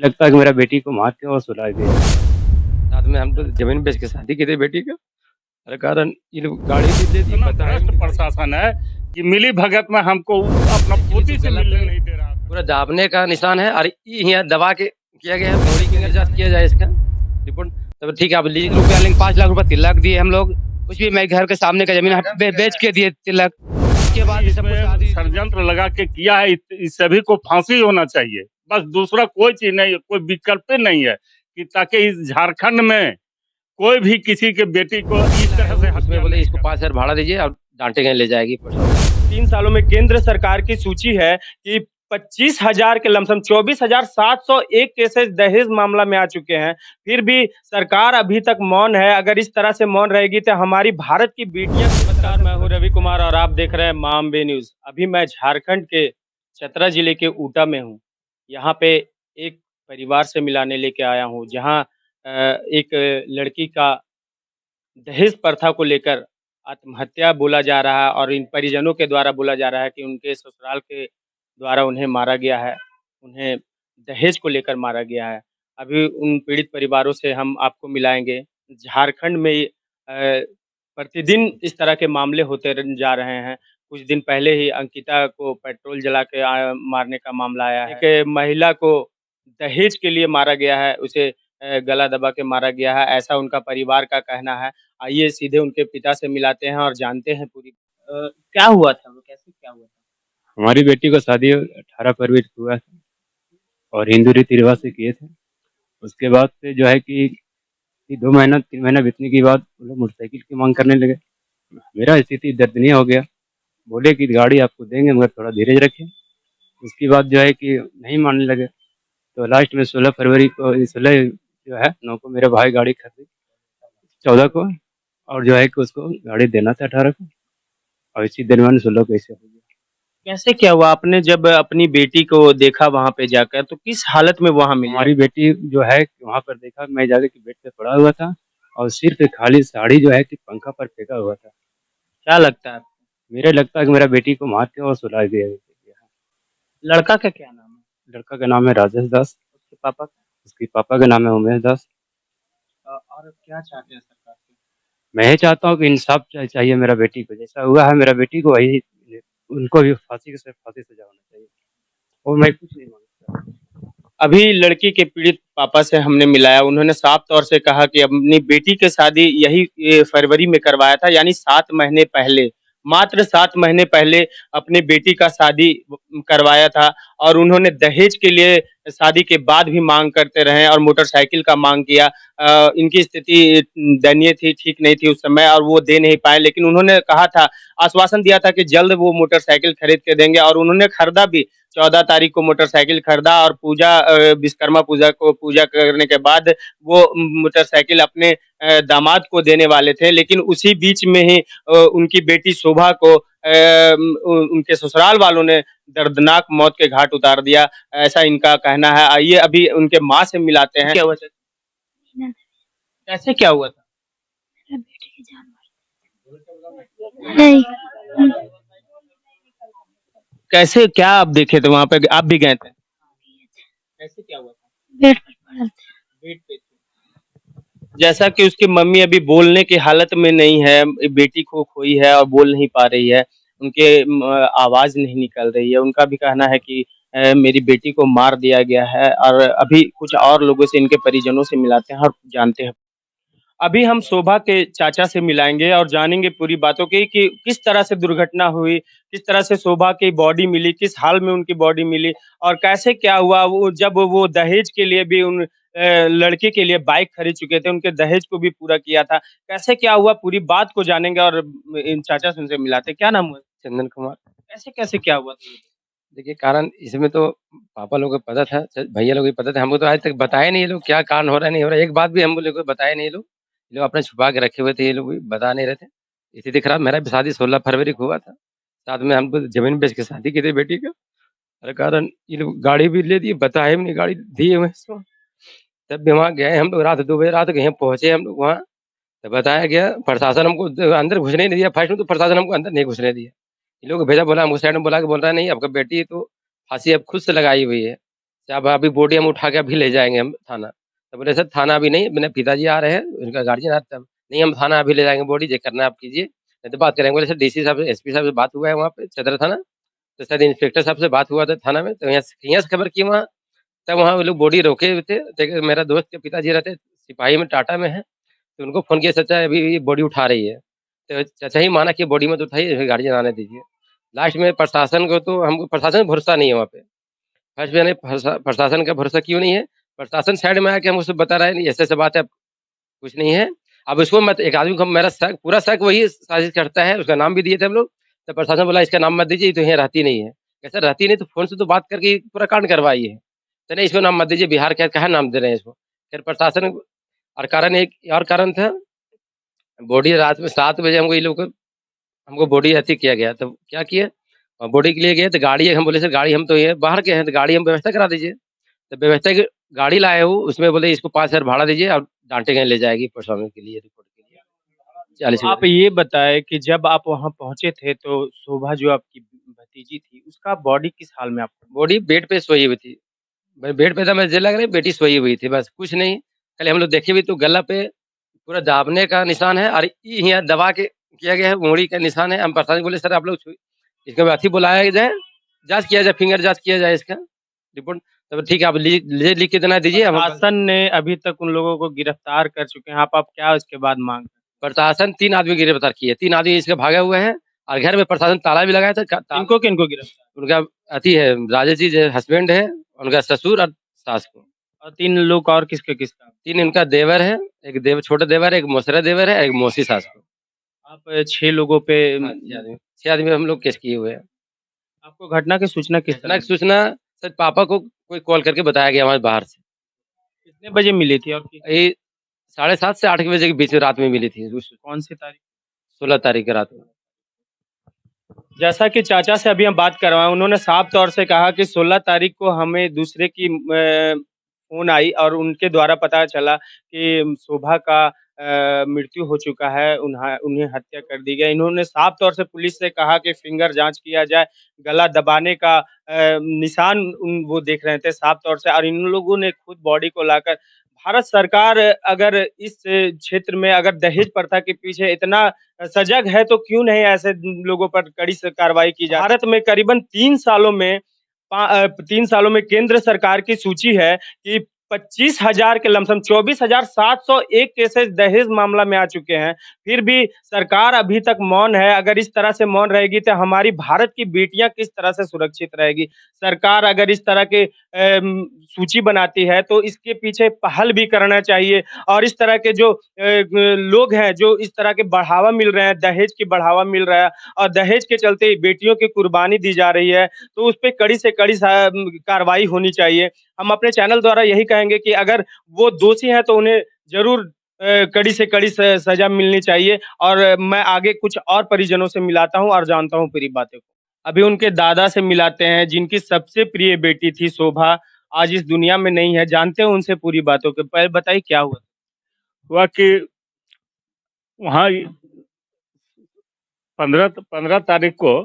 लगता है कि मेरा बेटी को मार के और सुला दिया। साथ में हम तो ज़मीन बेच के शादी की थी बेटी का। अरे कारण ये लोग गाड़ी भी दे दी, इतना पता है भ्रष्ट प्रशासन है कि मिली भगत में हमको अपना पोती से मिलने नहीं दे रहा था। पूरा दाबने का निशान है और यहाँ दबा के किया गया है। बॉडी फिंगर जांच किया जाए इसका रिपोर्ट। तब ठीक है, अब रुपया लेंगे, 5 लाख रुपया तिलक दिए हम लोग। कुछ भी मैं घर के सामने का जमीन बेच के दिए तिलक। उसके बाद ये सब कुछ इसमें शादी षड्यंत्र लगा के किया है। इस सभी को फांसी होना चाहिए, बस दूसरा कोई चीज नहीं है, कोई विकल्प नहीं है कि ताकि इस झारखंड में कोई भी किसी के बेटी को इस तरह से उसमें हत्या बोले नहीं इसको कर। 5,000 भाड़ा दीजिए और डांटेंगे, ले जाएगी। 3 सालों में केंद्र सरकार की सूची है कि 25,000 के लमसम 24,701 केसेस दहेज मामला में आ चुके हैं। फिर भी सरकार अभी तक मौन है। अगर इस तरह से मौन रहेगी तो हमारी भारत की बेटियां। नमस्कार, मैं हूं रवि कुमार और आप देख रहे हैं मामबे न्यूज। अभी मैं झारखंड के चतरा जिले के ऊटा में हूं। यहाँ पे एक परिवार से मिलाने लेके आया हूं, जहां एक लड़की का दहेज प्रथा को लेकर आत्महत्या बोला जा रहा है और इन परिजनों के द्वारा बोला जा रहा है कि उनके ससुराल के द्वारा उन्हें मारा गया है, उन्हें दहेज को लेकर मारा गया है। अभी उन पीड़ित परिवारों से हम आपको मिलाएँगे। झारखंड में प्रतिदिन इस तरह के मामले होते जा रहे हैं। कुछ दिन पहले ही अंकिता को पेट्रोल जला के मारने का मामला आया है। एक महिला को दहेज के लिए मारा गया है, उसे गला दबा के मारा गया है, ऐसा उनका परिवार का कहना है। आइए सीधे उनके पिता से मिलाते हैं और जानते हैं पूरी क्या हुआ था, वो कैसे क्या हुआ था? हमारी बेटी को शादी 18 फरवरी को हुआ था और हिंदू रीति रिवाज से किए थे। उसके बाद से जो है कि 2 महीना 3 महीना बीतने के बाद वो लोग मोटरसाइकिल की मांग करने लगे। मेरा स्थिति दर्दनीय हो गया। बोले कि गाड़ी आपको देंगे मगर थोड़ा धीरज रखें। उसके बाद जो है कि नहीं मानने लगे, तो लास्ट में 16 फरवरी को 16 जो है 9 को मेरे भाई गाड़ी खरीदी, 14 को, और जो है कि उसको गाड़ी देना था 18 को, और इसी दरमियान 16 को ऐसे हो गया। कैसे क्या हुआ? आपने जब अपनी बेटी को देखा वहाँ पे जाकर तो किस हालत में वहाँ मिली? हमारी बेटी जो है वहाँ पर देखा, मैं जाकर के बेड पे पड़ा हुआ था और सिर्फ खाली साड़ी जो है कि पंखा पर फेंका हुआ था। क्या लगता है आपको? मेरे लगता है कि मेरा बेटी को मार के और सुला दिया गया है। लड़का का क्या नाम है? लड़का का नाम है राजेश दास, उसके पापा का? उसके पापा का नाम है उमेश दास। और क्या चाहते हैं सरकार से? मैं ये चाहता हूँ कि इंसाफ चाहिए मेरा बेटी को, जैसा हुआ है मेरा बेटी को वही उनको भी फांसी से फांसी सजा होना चाहिए, और मैं कुछ नहीं मांगता। अभी लड़की के पीड़ित पापा से हमने मिलाया, उन्होंने साफ तौर से कहा कि अपनी बेटी की शादी यही फरवरी में करवाया था, यानी 7 महीने पहले, मात्र 7 महीने पहले अपनी बेटी का शादी करवाया था और उन्होंने दहेज के लिए शादी के बाद भी मांग करते रहे और मोटरसाइकिल का मांग किया। इनकी स्थिति दयनीय थी, ठीक नहीं थी उस समय और वो दे नहीं पाए, लेकिन उन्होंने कहा था, आश्वासन दिया था कि जल्द वो मोटरसाइकिल खरीद के देंगे और उन्होंने खरीदा भी। 14 तारीख को मोटरसाइकिल खरीदा और पूजा विश्वकर्मा पूजा को पूजा करने के बाद वो मोटरसाइकिल अपने दामाद को देने वाले थे, लेकिन उसी बीच में ही उनकी बेटी शोभा को उनके ससुराल वालों ने दर्दनाक मौत के घाट उतार दिया, ऐसा इनका कहना है। आइए अभी उनके माँ से मिलाते हैं। क्या हुआ? कैसे क्या हुआ था? मेरा बेटे की जान मार नहीं। कैसे क्या आप देखे थे वहां पे? आप भी गए थे? कैसे क्या हुआ था? बेड पर पड़ल थे। बेड पे थे। जैसा कि उसकी मम्मी अभी बोलने की हालत में नहीं है, बेटी को खोई है और बोल नहीं पा रही है, उनके आवाज नहीं निकल रही है। उनका भी कहना है कि मेरी बेटी को मार दिया गया है और अभी कुछ और लोगों से, इनके परिजनों से मिलाते हैं और जानते हैं। अभी हम शोभा के चाचा से मिलाएँगे और जानेंगे पूरी बातों की कि किस तरह से दुर्घटना हुई, किस तरह से शोभा की बॉडी मिली, किस हाल में उनकी बॉडी मिली और कैसे क्या हुआ वो जब वो दहेज के लिए भी उन लड़के के लिए बाइक खरीद चुके थे, उनके दहेज को भी पूरा किया था। कैसे क्या हुआ पूरी बात को जानेंगे और इन चाचा से उनसे मिलाते हैं। क्या नाम हुआ? चंदन कुमार। कैसे-कैसे क्या हुआ था? देखिए कारण इसमें तो पापा लोगों को पता था, भैया लोगों को पता था, हमको तो आज तक बताया नहीं ये लोग क्या कांड हो रहा है नहीं हो रहा है। एक बात भी हम लोग को बताया नहीं ये लोग अपने छुपा के रखे हुए थे, ये लोग भी बता नहीं रहे थे। स्थिति खराब, मेरा भी शादी 16 फरवरी को हुआ था। साथ में हम तो ज़मीन बेच के शादी की थी बेटी का। अरे कारण ये लोग गाड़ी भी ले दिए, बताए भी नहीं, गाड़ी दिए हुए इसको। तब भी वहाँ गए हम लोग, रात 2 बजे रात को यहाँ पहुँचे हम लोग वहाँ, तो बताया गया, प्रशासन हमको अंदर घुसने नहीं दिया। फर्स्ट में तो प्रशासन हमको अंदर नहीं घुसने दिया। ये लोग भेजा, बोला हमको साइड में बुला के बोल रहा है नहीं आपका बेटी तो फांसी अब खुद से लगाई हुई है, अब अभी बॉडी हम उठा के अभी ले जाएंगे हम थाना। तो बोले सर थाना अभी नहीं, मेरे पिताजी आ रहे हैं, उनका गार्जियन आता है, नहीं हम थाना अभी ले जाएंगे, बॉडी चेक करना है आप कीजिए, नहीं तो बात करेंगे। बोले सर डीसी साहब से, एसपी साहब से बात हुआ है वहाँ पे सदर थाना, तो सर इंस्पेक्टर साहब से बात हुआ था थाना में, तो यहाँ से खबर की वहाँ, तब वहाँ वो लोग बॉडी रोके हुए थे। देखिए मेरा दोस्त के पिताजी रहते सिपाही में, टाटा में है, तो उनको फोन किया, चाचा अभी ये बॉडी उठा रही है, तो चाचा ही माना कि बॉडी मत उठाइए, गार्जियन आने दीजिए। लास्ट में प्रशासन को, तो हमको प्रशासन पे भरोसा नहीं है वहाँ पे। फर्स्ट में प्रशासन का भरोसा क्यों नहीं है, प्रशासन साइड में आके हमको सब बता रहा है, नहीं ऐसे ऐसे बात है, कुछ नहीं है। अब उसको मत, एक आदमी को मेरा शक, पूरा शक वही साजिश करता है, उसका नाम भी दिए थे हम लोग, तो प्रशासन बोला इसका नाम मत दीजिए, ये तो यहाँ रहती नहीं है। कैसे रहती नहीं, तो फोन से तो बात करके पूरा कांड करवाइए, तो नहीं इसको नाम मत दीजिए, बिहार के कहा नाम दे रहे हैं इसको। फिर प्रशासन, और कारण एक और कारण था, बॉडी रात में 7 बजे हमको ये लोग, हमको बॉडी अति किया गया, तो क्या किया, बॉडी के लिए गए तो गाड़ी हम बोले सर गाड़ी हम तो ये बाहर के हैं, तो गाड़ी हम व्यवस्था करा दीजिए, तो व्यवस्था की गाड़ी लाए हो, उसमें बोले इसको 5,000 भाड़ा दीजिए और डांटेंगे ले जाएगी परसों के लिए, रिपोर्ट के लिए 40 आप ये बताएं कि जब आप वहाँ पहुंचे थे तो शोभा जो आपकी भतीजी थी उसका बॉडी किस हाल में आपको? बॉडी बेड पे सोई हुई थी, मैं बेड पे था, मुझे लग रहा है बेटी सोई हुई थी, बस कुछ नहीं। कल हम लोग देखे भी तो गला पे पूरा दाबने का निशान है, और यहाँ दबा के किया गया है, उंगली का निशान है। हम प्रशासन बोले सर आप लोग इसका अथी बुलाया जाए, जांच किया जाए, फिंगर जांच किया जाए इसका रिपोर्ट, तब ठीक है आप लिख के देना दीजिए। हम प्रशासन ने अभी तक उन लोगों को गिरफ्तार कर चुके हैं, आप क्या उसके बाद मांग? प्रशासन 3 आदमी गिरफ्तार किए, 3 आदमी इसके भागे हुए हैं, और घर में प्रशासन ताला भी लगाया था। किनको किनको गिरफ्तार? उनका अति है, राजेश जी जो हस्बैंड है, उनका ससुर और सास को, और 3 लोग और किसका? 3 इनका देवर है, एक छोटा देवर है, एक मौसरा देवर है, एक मौसी सास को। आप 6 लोगों पे 6 आदमी हम लोग केस किए हुए हैं। आपको घटना की सूचना किस घटना तरह? की सूचना सर पापा को कोई कॉल करके बताया गया हमारे बाहर से, कितने बजे मिली थी और ये 7:30 से 8 बजे के बीच में रात में मिली थी, कौन सी तारीख? 16 तारीख की रात में। जैसा कि चाचा से अभी हम बात करवाएं, उन्होंने साफ तौर से कहा कि 16 तारीख को हमें दूसरे की फोन आई और उनके द्वारा पता चला कि शोभा का मृत्यु हो चुका है, उन्हें हत्या कर दी गई। इन्होंने साफ तौर से पुलिस से कहा कि फिंगर जांच किया जाए, गला दबाने का निशान वो देख रहे थे साफ तौर से, और इन लोगों ने खुद बॉडी को लाकर, भारत सरकार अगर इस क्षेत्र में अगर दहेज प्रथा के पीछे इतना सजग है तो क्यों नहीं ऐसे लोगों पर कड़ी से कार्रवाई की जाए। भारत में करीबन 3 सालों में केंद्र सरकार की सूची है कि 25,000 के लमसम 24,701 केसेस दहेज मामला में आ चुके हैं। फिर भी सरकार अभी तक मौन है। अगर इस तरह से मौन रहेगी तो हमारी भारत की बेटियां किस तरह से सुरक्षित रहेगी? सरकार अगर इस तरह के सूची बनाती है तो इसके पीछे पहल भी करना चाहिए, और इस तरह के जो लोग हैं जो इस तरह के बढ़ावा मिल रहे हैं, दहेज की बढ़ावा मिल रहा है और दहेज के चलते बेटियों की कुर्बानी दी जा रही है, तो उस पे कड़ी से कड़ी कार्रवाई होनी चाहिए। हम अपने चैनल द्वारा यही कहेंगे कि अगर वो दोषी हैं तो उन्हें जरूर कड़ी से कड़ी सजा मिलनी चाहिए, और मैं आगे कुछ और परिजनों से मिलाता हूँ और जानता हूँ पूरी बातें को। अभी उनके दादा से मिलाते हैं जिनकी सबसे प्रिय बेटी थी शोभा, आज इस दुनिया में नहीं है। जानते हैं उनसे पूरी बातों के। पहले बताइए क्या हुआ? हुआ कि वहाँ 15 तारीख को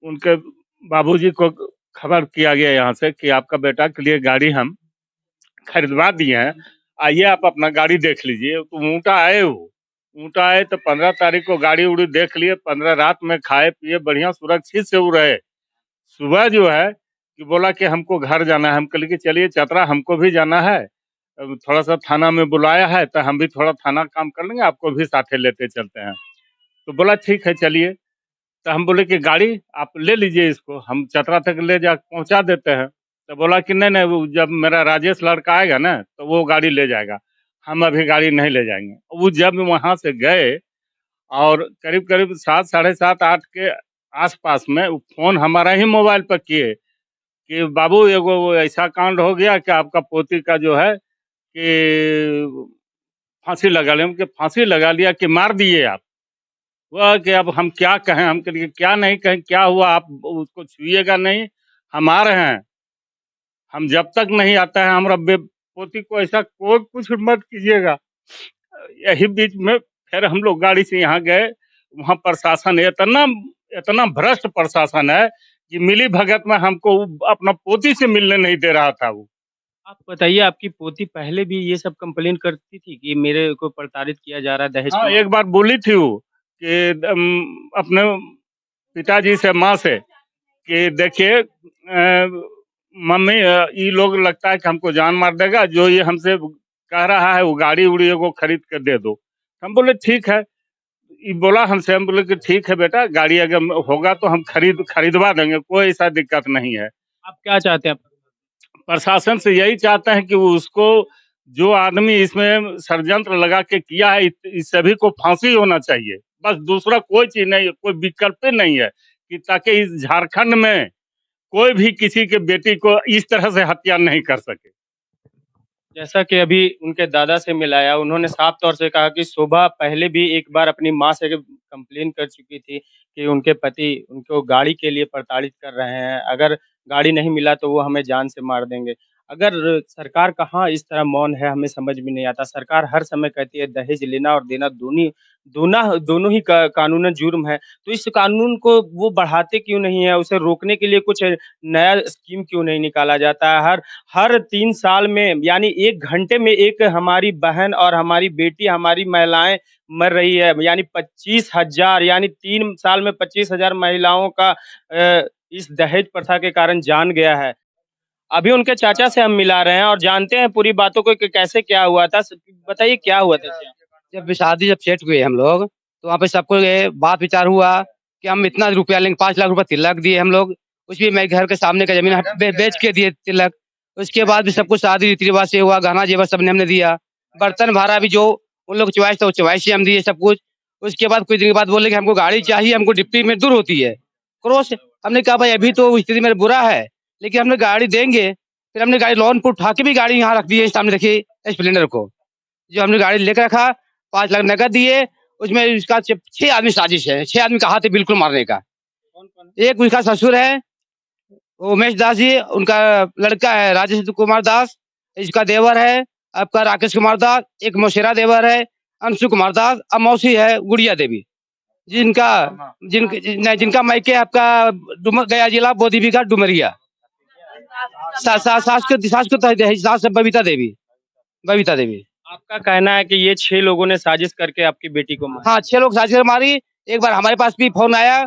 उनके बाबूजी को खबर किया गया यहाँ से कि आपका बेटा के लिए गाड़ी हम खरीदवा दिए हैं, आइए आप अपना गाड़ी देख लीजिए। तो ऊँटा आए, वो ऊँटा आए तो 15 तारीख को गाड़ी उड़ी देख लिए, 15 रात में खाए पिए बढ़िया सुरक्षित से वो रहे। सुबह जो है कि बोला कि हमको घर जाना है, हम कल कि चलिए चतरा हमको भी जाना है, थोड़ा सा थाना में बुलाया है तो हम भी थोड़ा थाना काम कर लेंगे, आपको भी साथे लेते चलते हैं। तो बोला ठीक है चलिए। तो हम बोले कि गाड़ी आप ले लीजिए, इसको हम चतरा तक ले जा पहुंचा देते हैं। तो बोला कि नहीं नहीं, वो जब मेरा राजेश लड़का आएगा ना तो वो गाड़ी ले जाएगा, हम अभी गाड़ी नहीं ले जाएंगे। वो जब वहां से गए और करीब करीब 7, 7:30, 8 के आसपास में वो फोन हमारा ही मोबाइल पर किए कि बाबू एगो वो ऐसा कांड हो गया कि आपका पोती का जो है कि फांसी लगा लिया। कि फांसी लगा लिया कि मार दिए आप? वह कि अब हम क्या कहें, हम कहें क्या नहीं कहें, क्या हुआ, आप उसको छुइएगा नहीं, हम आ रहे हैं, हम जब तक नहीं आता है हमारा पोती को ऐसा कोई कुछ मत कीजिएगा। यही बीच में फिर हम लोग गाड़ी से यहाँ गए, वहाँ प्रशासन इतना इतना भ्रष्ट प्रशासन है कि मिली भगत में हमको अपना पोती से मिलने नहीं दे रहा था वो। आप बताइए, आपकी पोती पहले भी ये सब कंप्लेन करती थी कि मेरे को प्रताड़ित किया जा रहा है दहेज हाँ, के एक बार बोली थी वो कि अपने पिताजी से, माँ से, कि देखिए मम्मी ये लोग लगता है कि हमको जान मार देगा, जो ये हमसे कह रहा है वो गाड़ी उड़ी एगो खरीद कर दे दो। हम बोले ठीक है, ये बोला हमसे, हम बोले कि ठीक है बेटा, गाड़ी अगर होगा तो हम खरीदवा देंगे, कोई ऐसा दिक्कत नहीं है। आप क्या चाहते हैं? प्रशासन से यही चाहते हैं कि वो उसको, जो आदमी इसमें षड्यंत्र लगा के किया है, इस सभी को फांसी होना चाहिए। बस दूसरा कोई चीज नहीं है, कोई विकल्प ही नहीं है कि ताकि इस झारखंड में कोई भी किसी के बेटी को इस तरह से हत्या नहीं कर सके। जैसा कि अभी उनके दादा से मिलाया, उन्होंने साफ तौर से कहा कि शोभा पहले भी एक बार अपनी माँ से कंप्लेन कर चुकी थी कि उनके पति उनको गाड़ी के लिए प्रताड़ित कर रहे हैं। अगर गाड़ी नहीं मिला तो वो हमें जान से मार देंगे। अगर सरकार कहाँ इस तरह मौन है, हमें समझ में नहीं आता। सरकार हर समय कहती है दहेज लेना और देना दोनों ही कानूनन जुर्म है। तो इस कानून को वो बढ़ाते क्यों नहीं है? उसे रोकने के लिए कुछ नया स्कीम क्यों नहीं निकाला जाता है? हर हर 3 साल में यानी 1 घंटे में एक हमारी बहन और हमारी बेटी, हमारी महिलाएँ मर रही है। यानी 25,000 यानी 3 साल में 25,000 महिलाओं का इस दहेज प्रथा के कारण जान गया है। अभी उनके चाचा से हम मिला रहे हैं और जानते हैं पूरी बातों को कि कैसे क्या हुआ था। बताइए क्या हुआ था? जब सेट हुए हम लोग, तो वहाँ पे सबको ये बात विचार हुआ कि हम इतना रुपया लेंगे, 5 लाख रुपया तिलक दिए हम लोग। उसमें मैं घर के सामने का ज़मीन बेच के दिए तिलक। उसके बाद भी सब कुछ शादी रीति-रिवाज से हुआ, गहना जेवर सबने हमने दिया। बर्तन भाड़ा भी जो उन लोग चॉइस था, वो चॉइस से हम दिए सब कुछ। उसके बाद कुछ दिन के बाद बोले कि हमको गाड़ी चाहिए, हमको डिप्टी में दूर होती है, क्रोस। हमने कहा भाई अभी तो स्थिति मेरा बुरा है, लेकिन हमने गाड़ी देंगे। फिर हमने गाड़ी लोन पे उठा के भी गाड़ी यहाँ रख दी है, सामने रखी स्प्लेंडर को। जो हमने गाड़ी लेकर रखा, 5 लाख नकद दिए, उसमें उसका 6 आदमी साजिश है, 6 आदमी का हाथ है बिल्कुल मारने का। एक उसका ससुर है, उमेश दास जी, उनका लड़का है राजेश कुमार दास, इसका देवर है आपका राकेश कुमार दास, एक मौसेरा देवर है अंशु कुमार दास, और मौसी है गुड़िया देवी, जिनका जिनका मायके आपका गया जिला बोधीबी का डुमरिया। सास बबीता देवी। आपका कहना है कि ये 6 लोगों ने साजिश करके आपकी बेटी को मारा। हाँ, 6 लोग साजिश कर मारी। एक बार हमारे पास भी फ़ोन आया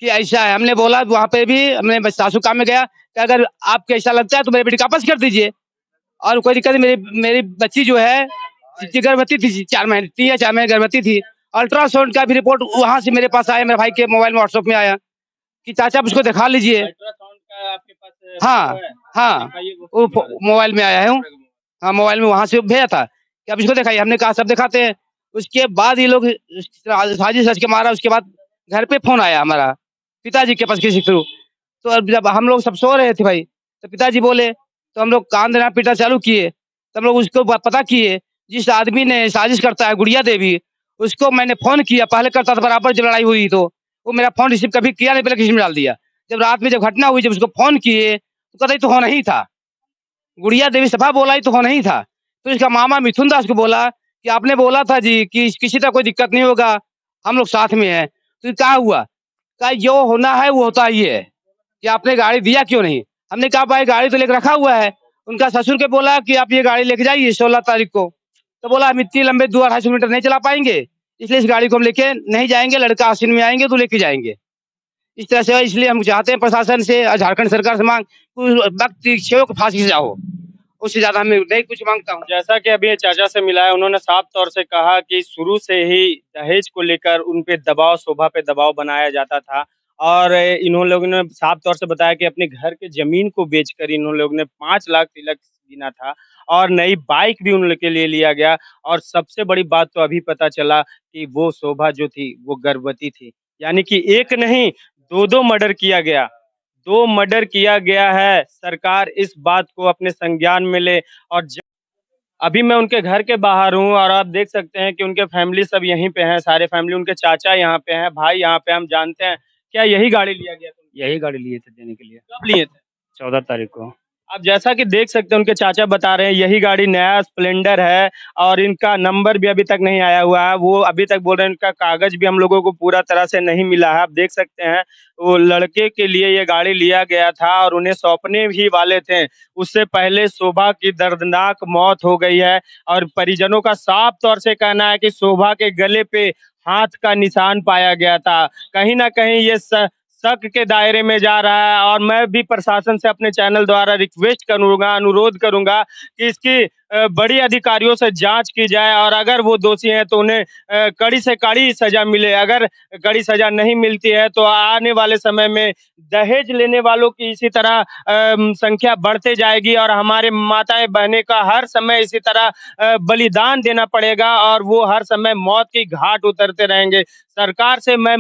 कि ऐसा है, हमने बोला वहाँ पे भी हमने बस सासू काम में गया कि अगर आपको ऐसा लगता है तो मेरी बेटी को वापस कर दीजिए, और कोई दिक्कत नहीं। मेरी बच्ची जो है गर्भवती थी, 4 महीने 3 या 4 महीने गर्भवती थी। अल्ट्रासाउंड का भी रिपोर्ट वहाँ से मेरे पास आया, मेरे भाई के मोबाइल में व्हाट्सएप में आया कि चाचा आप उसको दिखा लीजिए। अल्ट्रासाउंड का आपके पास हाँ, फोटो है? हाँ, दिखाइए वो मोबाइल में आया है। हाँ, मोबाइल में वहाँ से भेजा था कि आप इसको दिखाइए। हमने कहा सब दिखाते हैं। उसके बाद ये लोग साजिश रच के मारा। उसके बाद घर पे फ़ोन आया हमारा पिताजी के पास किसी थ्रू। तो अब जब हम लोग सब सो रहे थे भाई, तो पिताजी बोले, तो हम लोग कान देना पीटा चालू किए। तो हम लोग उसको पता किए, जिस आदमी ने साजिश करता है गुड़िया देवी, उसको मैंने फ़ोन किया। पहले करता था बराबर, जब लड़ाई हुई तो वो मेरा फ़ोन रिसीव कभी किया नहीं, पहले किसी में डाल दिया। जब रात में जब घटना हुई, जब उसको फ़ोन किए तो कहता ये तो होना ही था। गुड़िया देवी सफा बोला ये तो होना ही था। फिर उसका मामा मिथुन दास को बोला कि आपने बोला था जी कि किसी का कोई दिक्कत नहीं होगा, हम लोग साथ में हैं। तो क्या हुआ? कहा जो होना है वो होता ही है, कि आपने गाड़ी दिया क्यों नहीं? हमने कहा भाई गाड़ी तो लेकर रखा हुआ है। उनका ससुर के बोला कि आप ये गाड़ी लेके जाइए 16 तारीख को। तो बोला हम इतनी लंबे 2-250 किलोमीटर नहीं चला पाएंगे, इसलिए इस गाड़ी को हम लेके नहीं जाएंगे। लड़का आश्विन में आएंगे तो लेके जाएंगे। इस तरह से, इसलिए हम चाहते हैं प्रशासन से और झारखंड सरकार से मांग व्यक्ति को फांसी सजा हो, उससे ज्यादा हमें नहीं कुछ मांगता हूँ। जैसा कि अभी ये चाचा से मिला है, उन्होंने साफ तौर से कहा कि शुरू से ही दहेज को लेकर उन पे दबाव, शोभा पे दबाव बनाया जाता था और इन्होंने लोगों ने साफ तौर से बताया कि अपने घर के ज़मीन को बेचकर इन्होंने लोगों ने 5 लाख तिलक गिना था और नई बाइक भी उन लोग के लिए लिया गया। और सबसे बड़ी बात तो अभी पता चला कि वो शोभा जो थी, वो गर्भवती थी। यानी कि एक नहीं, 2-2 मर्डर किया गया। 2 मर्डर किया गया है। सरकार इस बात को अपने संज्ञान में ले। और अभी मैं उनके घर के बाहर हूँ और आप देख सकते हैं कि उनके फैमिली सब यहीं पे हैं, सारे फैमिली, उनके चाचा यहाँ पे हैं, भाई यहाँ पे, हम जानते हैं। क्या यही गाड़ी लिया गया था? यही गाड़ी लिए थे देने के लिए, कब लिए थे? 14 तारीख को। आप जैसा कि देख सकते हैं उनके चाचा बता रहे हैं यही गाड़ी नया स्प्लेंडर है और इनका नंबर भी अभी तक नहीं आया हुआ है। वो अभी तक बोल रहे हैं इनका कागज़ भी हम लोगों को पूरा तरह से नहीं मिला है। आप देख सकते हैं वो लड़के के लिए ये गाड़ी लिया गया था और उन्हें सौंपने ही वाले थे। उससे पहले शोभा की दर्दनाक मौत हो गई है और परिजनों का साफ तौर से कहना है कि शोभा के गले पे हाथ का निशान पाया गया था। कहीं न कहीं ये शक के दायरे में जा रहा है और मैं भी प्रशासन से अपने चैनल द्वारा रिक्वेस्ट करूँगा, अनुरोध करूँगा कि इसकी बड़ी अधिकारियों से जाँच की जाए और अगर वो दोषी हैं तो उन्हें कड़ी से कड़ी सज़ा मिले। अगर कड़ी सज़ा नहीं मिलती है तो आने वाले समय में दहेज लेने वालों की इसी तरह संख्या बढ़ते जाएगी और हमारे माताएँ-बहनें का हर समय इसी तरह बलिदान देना पड़ेगा और वो हर समय मौत की घाट उतरते रहेंगे। सरकार से मैं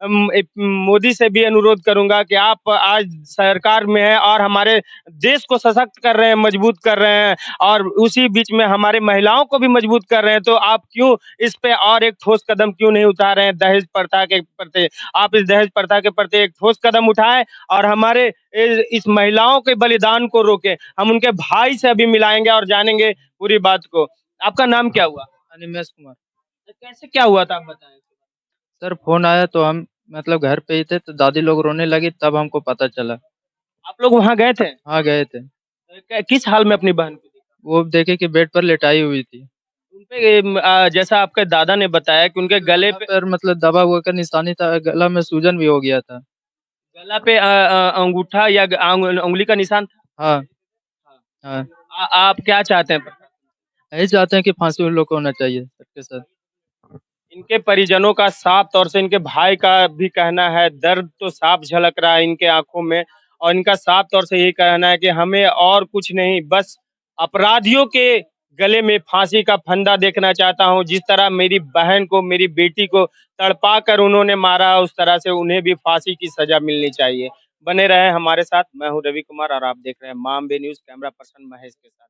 मोदी से भी अनुरोध करूँगा कि आप आज सरकार में हैं और हमारे देश को सशक्त कर रहे हैं, मजबूत कर रहे हैं और उसी बीच में हमारे महिलाओं को भी मजबूत कर रहे हैं, तो आप क्यों इस पे और एक ठोस कदम क्यों नहीं उठा रहे हैं दहेज प्रथा के प्रति? आप इस दहेज प्रथा के प्रति एक ठोस कदम उठाएँ और हमारे इस महिलाओं के बलिदान को रोकें। हम उनके भाई से अभी मिलाएँगे और जानेंगे पूरी बात को। आपका नाम क्या हुआ? अनिमेष कुमार। कैसे क्या हुआ था आप बताएँ? सर फ़ोन आया तो हम मतलब घर पे ही थे तो दादी लोग रोने लगी तब हमको पता चला। आप लोग वहाँ गए थे? हाँ, गए थे। किस हाल में अपनी बहन को देखा? वो देखे कि बेड पर लेटाई हुई थी। उनपे जैसा आपके दादा ने बताया कि उनके गले पे पर मतलब दबा हुआ का निशानी था, गला में सूजन भी हो गया था। गला पे अंगूठा या उंगली का निशान था? हाँ, हाँ। आप क्या चाहते हैं? यही चाहते हैं कि फांसी उन लोग को होना चाहिए सबके साथ। इनके परिजनों का साफ तौर से इनके भाई का भी कहना है, दर्द तो साफ झलक रहा है इनके आँखों में और इनका साफ तौर से यही कहना है कि हमें और कुछ नहीं, बस अपराधियों के गले में फांसी का फंदा देखना चाहता हूँ। जिस तरह मेरी बहन को, मेरी बेटी को तड़पा कर उन्होंने मारा, उस तरह से उन्हें भी फांसी की सज़ा मिलनी चाहिए। बने रहें हमारे साथ, मैं हूँ रवि कुमार और आप देख रहे हैं माम बे न्यूज़, कैमरा पर्सन महेश के साथ।